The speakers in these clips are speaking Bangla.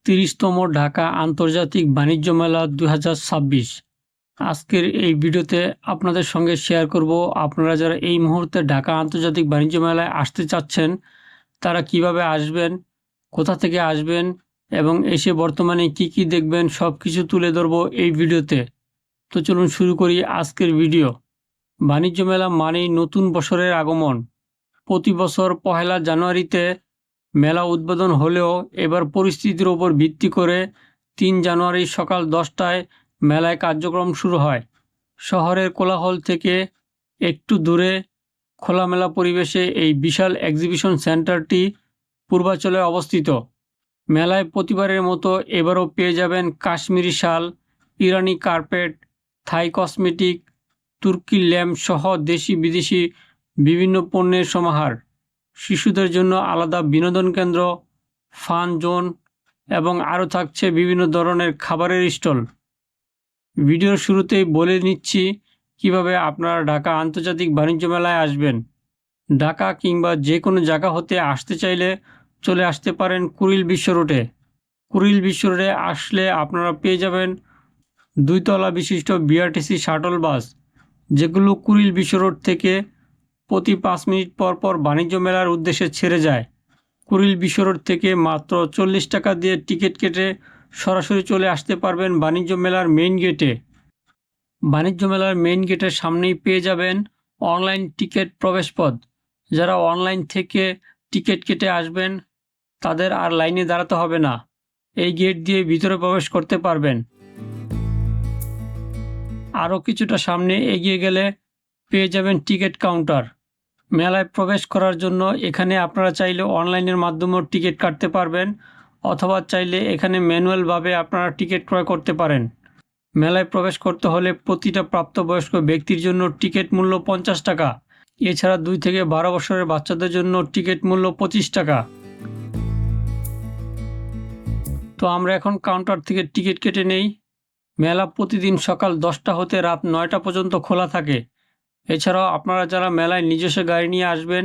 ৩০তম ঢাকা আন্তর্জাতিক বাণিজ্য মেলা ২০২৬। আজকের এই ভিডিওতে আপনাদের সঙ্গে শেয়ার করব আপনারা যারা এই মুহূর্তে ঢাকা আন্তর্জাতিক বাণিজ্য মেলায় আসতে চাচ্ছেন তারা কিভাবে আসবেন, কোথা থেকে আসবেন এবং এসে বর্তমানে কি দেখবেন সব কিছু তুলে ধরব এই ভিডিওতে। তো চলুন শুরু করি আজকের ভিডিও। বাণিজ্য মেলা মানেই নতুন বছরের আগমন। প্রতি বছর পহেলা জানুয়ারিতে মেলা উদ্বোধন হলেও এবার পরিস্থিতির ওপর ভিত্তি করে ৩ জানুয়ারি সকাল ১০টায় মেলায় কার্যক্রম শুরু হয়। শহরের কোলাহল থেকে একটু দূরে খোলামেলা পরিবেশে এই বিশাল এক্সিবিশন সেন্টারটি পূর্বাঞ্চলে অবস্থিত। মেলায় প্রতিবারের মতো এবারও পেয়ে যাবেন কাশ্মীরি শাল, ইরানি কার্পেট, থাই কসমেটিক, তুর্কি ল্যাম্প সহ দেশি বিদেশি বিভিন্ন পণ্যের সমাহার। শিশুদের জন্য আলাদা বিনোদন কেন্দ্র, ফান জোন এবং আরও থাকছে বিভিন্ন ধরনের খাবারের স্টল। ভিডিওর শুরুতেই বলে নিচ্ছি কিভাবে আপনারা ঢাকা আন্তর্জাতিক বাণিজ্য মেলায় আসবেন। ঢাকা কিংবা যে কোনো জায়গা হতে আসতে চাইলে চলে আসতে পারেন কুড়িল বিশ্ব রোডে। কুড়িল বিশ্ব রোডে আসলে আপনারা পেয়ে যাবেন ২ তলা বিশিষ্ট বিআরটিসি শাটল বাস, যেগুলো কুড়িল বিশ্ব রোড থেকে প্রতি ৫ মিনিট পর পর বাণিজ্য মেলার উদ্দেশ্যে ছেড়ে যায়। কুড়িল বিশ্ব রোড থেকে মাত্র ৪০ টাকা দিয়ে টিকিট কেটে সরাসরি চলে আসতে পারবেন বাণিজ্য মেলার মেইন গেটে। বাণিজ্য মেলার মেইন গেটের সামনেই পেয়ে যাবেন অনলাইন টিকিট প্রবেশপথ। যারা অনলাইন থেকে টিকিট কেটে আসবেন তাদের আর লাইনে দাঁড়াতে হবে না, এই গেট দিয়ে ভিতরে প্রবেশ করতে পারবেন। আরও কিছুটা সামনে এগিয়ে গেলে পেয়ে যাবেন টিকিট কাউন্টার। মেলায় প্রবেশ করার জন্য এখানে আপনারা চাইলে অনলাইনের মাধ্যমেও টিকিট কাটতে পারবেন, অথবা চাইলে এখানে ম্যানুয়ালভাবে আপনারা টিকিট ক্রয় করতে পারেন। মেলায় প্রবেশ করতে হলে প্রতিটা প্রাপ্তবয়স্ক ব্যক্তির জন্য টিকিট মূল্য ৫০ টাকা। এছাড়া ২ থেকে ১২ বছরের বাচ্চাদের জন্য টিকিট মূল্য ২৫ টাকা। তো আমরা এখন কাউন্টার থেকে টিকিট কেটে নেই। মেলা প্রতিদিন সকাল ১০টা হতে রাত ৯টা পর্যন্ত খোলা থাকে। এছাড়াও আপনারা যারা মেলায় নিজস্ব গাড়ি নিয়ে আসবেন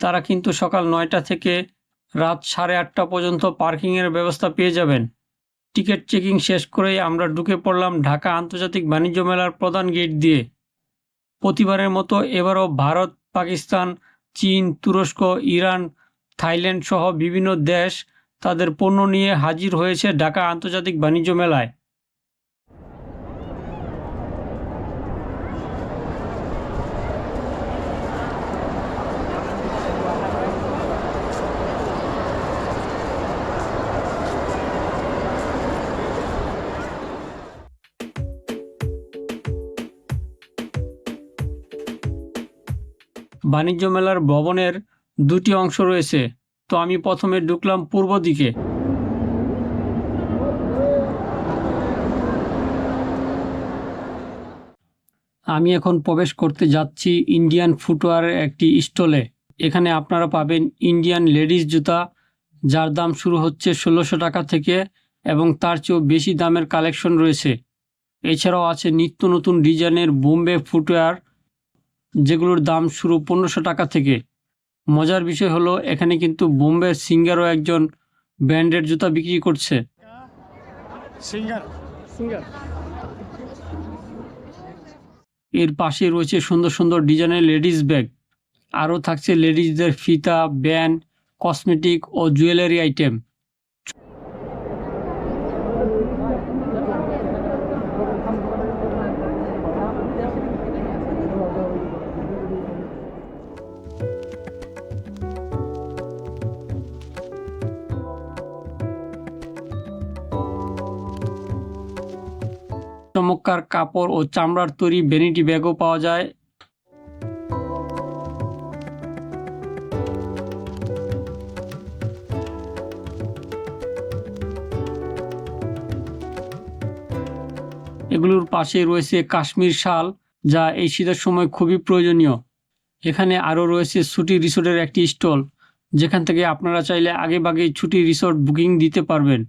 তারা কিন্তু সকাল ৯টা থেকে রাত ৮:৩০ পর্যন্ত পার্কিংয়ের ব্যবস্থা পেয়ে যাবেন। টিকিট চেকিং শেষ করেই আমরা ঢুকে পড়লাম ঢাকা আন্তর্জাতিক বাণিজ্য মেলার প্রধান গেট দিয়ে। প্রতিবারের মতো এবারও ভারত, পাকিস্তান, চীন, তুরস্ক, ইরান, থাইল্যান্ড সহ বিভিন্ন দেশ তাদের পণ্য নিয়ে হাজির হয়েছে ঢাকা আন্তর্জাতিক বাণিজ্য মেলায়। বাণিজ্য মেলার ভবনের ২টি অংশ রয়েছে, তো আমি প্রথমে ঢুকলাম পূর্ব দিকে। আমি এখন প্রবেশ করতে যাচ্ছি ইন্ডিয়ান ফুটওয়্যারের একটি স্টলে। এখানে আপনারা পাবেন ইন্ডিয়ান লেডিস জুতা, যার দাম শুরু হচ্ছে ১৬০০ টাকা থেকে এবং তার চেয়েও বেশি দামের কালেকশন রয়েছে। এছাড়াও আছে নিত্য নতুন ডিজাইনের বোম্বে ফুটওয়্যার, যেগুলোর দাম শুরু ১৫০০ টাকা থেকে। মজার বিষয় হলো এখানে কিন্তু বোম্বের সিঙ্গারও একজন ব্র্যান্ডের জুতা বিক্রি করছে। এর পাশে রয়েছে সুন্দর সুন্দর ডিজাইনের লেডিস ব্যাগ। আরও থাকছে লেডিসদের ফিতা, ব্যান্ড, কসমেটিক ও জুয়েলারি আইটেম। চমৎকার কাপড় ও চামড়ার তৈরি ভ্যানিটি ব্যাগও পাওয়া যায়। এগুলোর পাশে রয়েছে কাশ্মীর শাল, যা এই শীতের সময় খুবই প্রয়োজনীয়। এখানে আরও রয়েছে ছুটি রিসোর্টের একটি স্টল, যেখান থেকে আপনারা চাইলে আগেভাগেই ছুটি রিসোর্ট বুকিং দিতে পারবেন।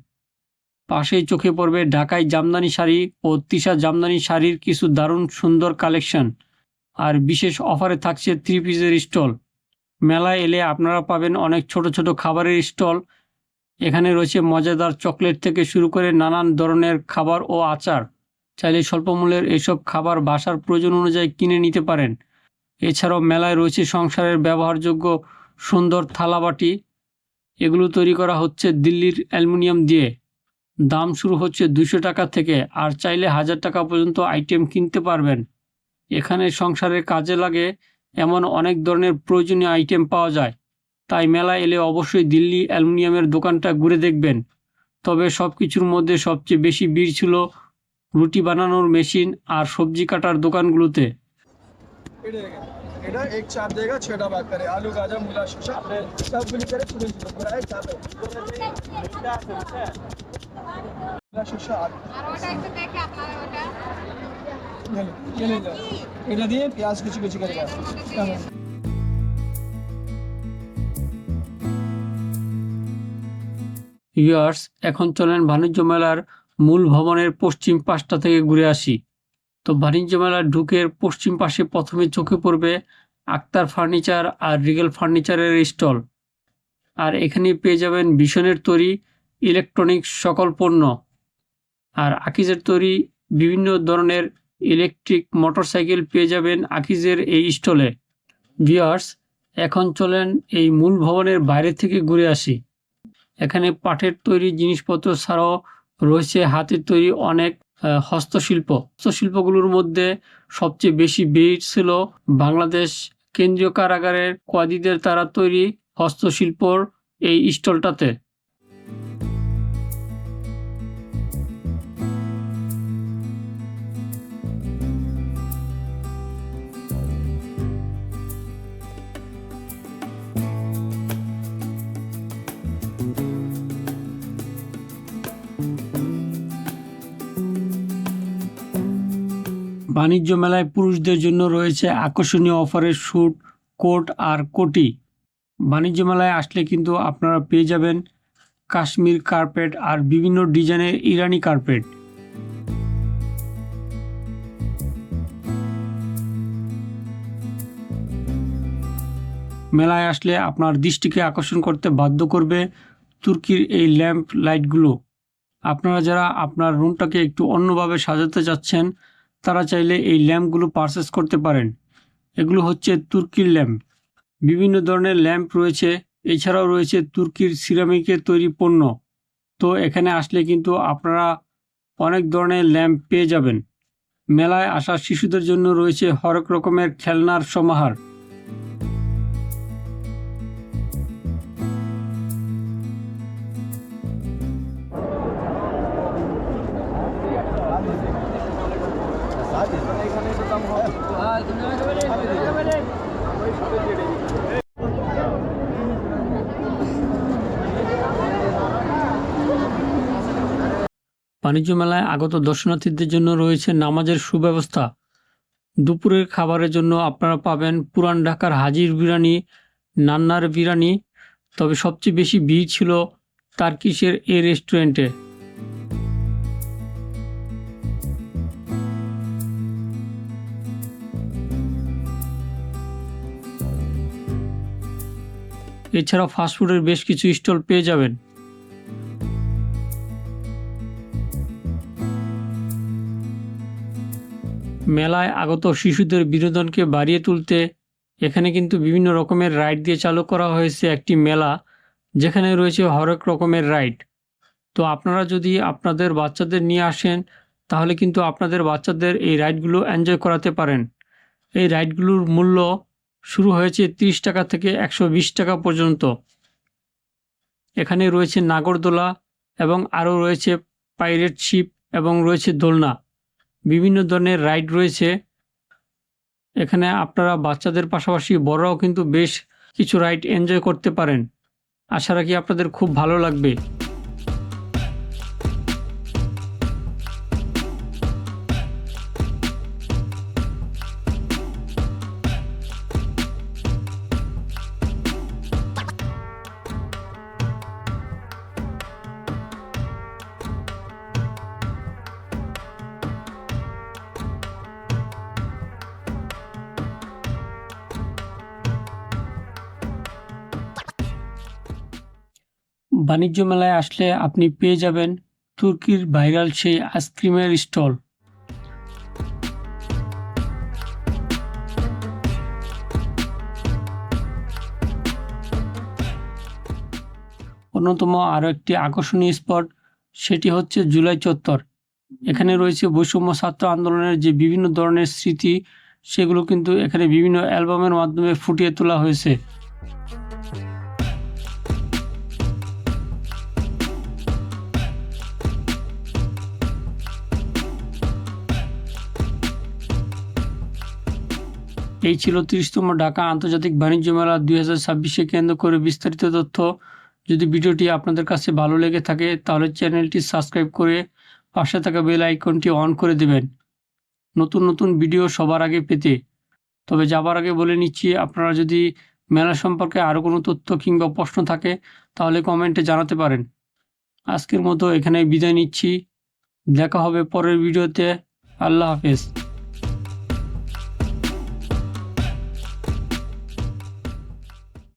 পাশেই চোখে পড়বে ঢাকাই জামদানি শাড়ি ও তিশা জামদানি শাড়ির কিছু দারুণ সুন্দর কালেকশন, আর বিশেষ অফারে থাকছে 3 পিসের স্টল। মেলায় এলে আপনারা পাবেন অনেক ছোট ছোট খাবারের স্টল এখানে রয়েছে মজাদার চকলেট থেকে শুরু করে নানান ধরনের খাবার ও আচার। চাইলে স্বল্প মূল্যের এইসব খাবার বাসার প্রয়োজন অনুযায়ী কিনে নিতে পারেন। এছাড়াও মেলায় রয়েছে সংসারের ব্যবহারযোগ্য সুন্দর থালাবাটি। এগুলো তৈরি করা হচ্ছে দিল্লির অ্যালুমিনিয়াম দিয়ে। দাম শুরু হচ্ছে 200 টাকা থেকে, আর চাইলে 1000 টাকা পর্যন্ত আইটেম কিনতে পারবেন। এখানে সংসারের কাজে লাগে এমন অনেক ধরনের প্রয়োজনীয় আইটেম পাওয়া যায়। তাই মেলায় এলে অবশ্যই দিল্লি অ্যালুমিনিয়ামের দোকানটা ঘুরে দেখবেন। তবে সব কিছুর মধ্যে সবচেয়ে বেশি ভিড় ছিল রুটি বানানোর মেশিন আর সবজি কাটার দোকানগুলোতে। এটা এক চাপ দেगा 6টা ভাগ করে আলু গাজর মূলা শসা সবগুলি করে ছোট ছোট করে চাপ মূলা শসা আর ওটা একটু দেখে আপনারা ওটা এটা দিয়ে পেঁয়াজ কুচি কুচি করে দাও। ভিউয়ার্স, এখন চলেন বাণিজ্য মেলার মূল ভবনের পশ্চিম পাশটা থেকে ঘুরে আসি। তো বাণিজ্য মেলার ঢুকের পশ্চিম পাশে প্রথমে চোখে পড়বে আক্তার ফার্নিচার আর রিগেল ফার্নিচারের স্টল। আর এখানে পেয়ে যাবেন ভীষণের তৈরি ইলেকট্রনিক্স সকল পণ্য, আর আকিজের তৈরি বিভিন্ন ধরনের ইলেকট্রিক মোটরসাইকেল পেয়ে যাবেন আকিজের এই স্টলে। ভিউয়ার্স, এখন চলেন এই মূল ভবনের বাইরে থেকে ঘুরে আসি। এখানে পাটের তৈরি জিনিসপত্র ছাড়াও রয়েছে হাতের তৈরি অনেক হস্তশিল্পগুলোর মধ্যে সবচেয়ে বেশি ভিড় ছিল বাংলাদেশ কেন্দ্রীয় কারাগারের কয়েদিদের দ্বারা তৈরি হস্তশিল্পর এই স্টলটাতে। বাণিজ্য মেলায় পুরুষদের জন্য রয়েছে আকর্ষণীয় অফারের স্যুট, কোট আর কোটি। বাণিজ্য মেলায় আসলে কিন্তু আপনারা পেয়ে যাবেন কাশ্মীর কার্পেট আর বিভিন্ন ডিজাইনের ইরানি কার্পেট। মেলায় আসলে আপনার দৃষ্টিকে আকর্ষণ করতে বাধ্য করবে তুর্কির এই ল্যাম্প লাইটগুলো। আপনারা যারা আপনার রুমটাকে একটু অন্যভাবে সাজাতে চাচ্ছেন তারা চাইলে এই ল্যাম্পগুলো পারচেস করতে পারেন। এগুলো হচ্ছে তুর্কির ল্যাম্প। বিভিন্ন ধরনের ল্যাম্প রয়েছে, এছাড়াও রয়েছে তুর্কির সিরামিকের তৈরি পণ্য। তো এখানে আসলে কিন্তু আপনারা অনেক ধরনের ল্যাম্প পেয়ে যাবেন। মেলায় আসা শিশুদের জন্য রয়েছে হরেক রকমের খেলনার সমাহার। বাণিজ্য মেলায় আগত দর্শনার্থীদের জন্য রয়েছে নামাজের সুব্যবস্থা। দুপুরের খাবারের জন্য আপনারা পাবেন পুরান ঢাকার হাজির বিরিয়ানি, নান্নার বিরিয়ানি। তবে সবচেয়ে বেশি ভিড় ছিল তার্কিশের এই রেস্টুরেন্টে। এছাড়াও ফাস্টফুডের বেশ কিছু স্টল পেয়ে যাবেন। মেলায় আগত শিশুদের বিনোদনকে বাড়িয়ে তুলতে এখানে কিন্তু বিভিন্ন রকমের রাইড দিয়ে চালু করা হয়েছে একটি মেলা, যেখানে রয়েছে হরেক রকমের রাইড। তো আপনারা যদি আপনাদের বাচ্চাদের নিয়ে আসেন তাহলে কিন্তু আপনাদের বাচ্চাদের এই রাইডগুলো এনজয় করাতে পারেন। এই রাইডগুলোর মূল্য শুরু হয়েছে 30 টাকা থেকে 120 টাকা পর্যন্ত। এখানে রয়েছে নাগরদোলা এবং আরও রয়েছে পাইরেট শিপ এবং রয়েছে দোলনা। বিভিন্ন ধরনের রাইড রয়েছে। এখানে আপনারা বাচ্চাদের পাশাপাশি বড়রাও কিন্তু বেশ কিছু রাইড এনজয় করতে পারেন। আশা রাখি আপনাদের খুব ভালো লাগবে। বাণিজ্য মেলায় আসলে আপনি পেয়ে যাবেন তুর্কির ভাইরাল সেই আইসক্রিমের স্টল। অন্যতম আরও একটি আকর্ষণীয় স্পট, সেটি হচ্ছে জুলাই চত্বর। এখানে রয়েছে বৈষম্য ছাত্র আন্দোলনের যে বিভিন্ন ধরনের স্মৃতি, সেগুলো কিন্তু এখানে বিভিন্ন অ্যালবামের মাধ্যমে ফুটিয়ে তোলা হয়েছে। এই ছিল ৩০তম ঢাকা আন্তর্জাতিক বাণিজ্য মেলা ২০২৬কে কেন্দ্র করে বিস্তারিত তথ্য। যদি ভিডিওটি আপনাদের কাছে ভালো লেগে থাকে তাহলে চ্যানেলটি সাবস্ক্রাইব করে পাশে থাকা বেল আইকনটি অন করে দেবেন নতুন নতুন ভিডিও সবার আগে পেতে। তবে যাবার আগে বলে নিচ্ছি, আপনারা যদি মেলা সম্পর্কে আরও কোনো তথ্য কিংবা প্রশ্ন থাকে তাহলে কমেন্টে জানাতে পারেন। আজকের মতো এখানে বিদায় নিচ্ছি। দেখা হবে পরের ভিডিওতে। আল্লাহ হাফেজ।